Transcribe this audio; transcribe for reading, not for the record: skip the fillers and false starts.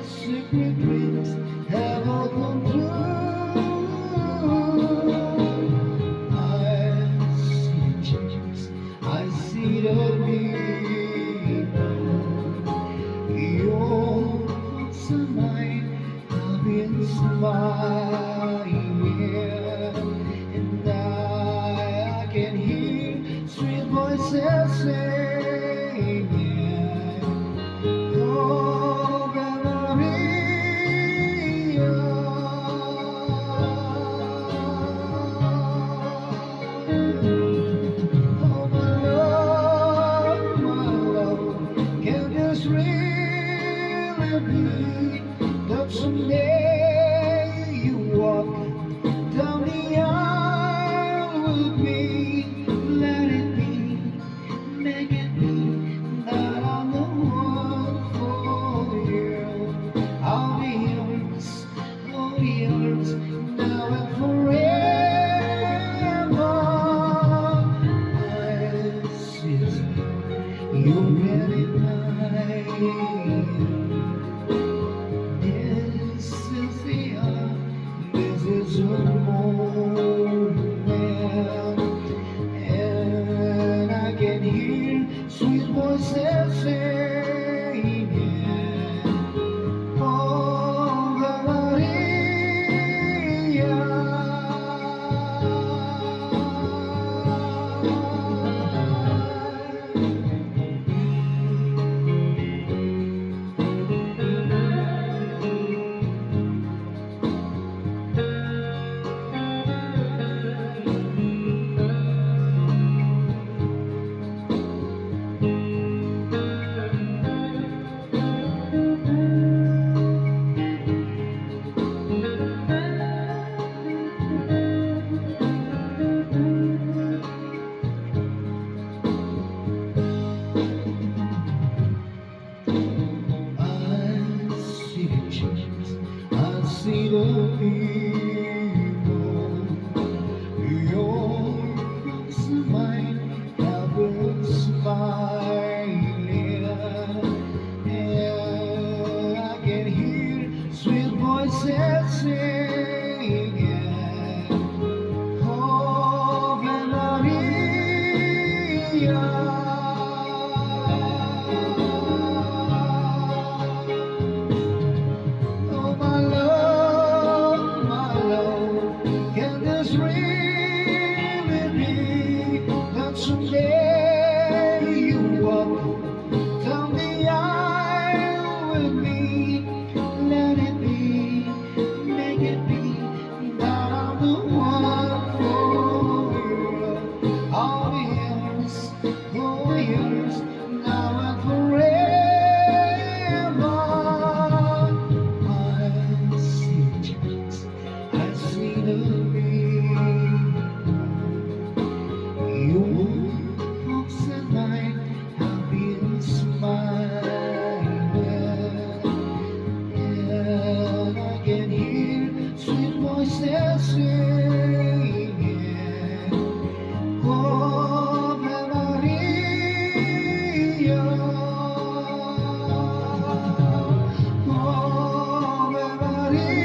secret dreams have all come true. I see the changes, I see the people. Your thoughts and mine have been smiling, and I can hear sweet voices saying, oh, Maria. Oh, my love, can this really be that someday you walk down the aisle with me? Let it be, make it be that I'm the one for you. I'll be yours, oh yours, now and forever. I see you're really mine. This is the hour, this is your moment, and I can hear sweet voices saying, oh, Maria. I see the people. Your thoughts and mine have been smiling, and I can hear sweet voices saying, oh, Maria. Oh, my love, can this really be that someday you walk down the aisle with me? Let it be, make it be that I'm the one for you. I'll be yours, oh yours, now and forever. I see changes, I see the people. Your hopes and mine have been smiling, and I can hear sweet voices saying, oh, Maria. Oh, Maria.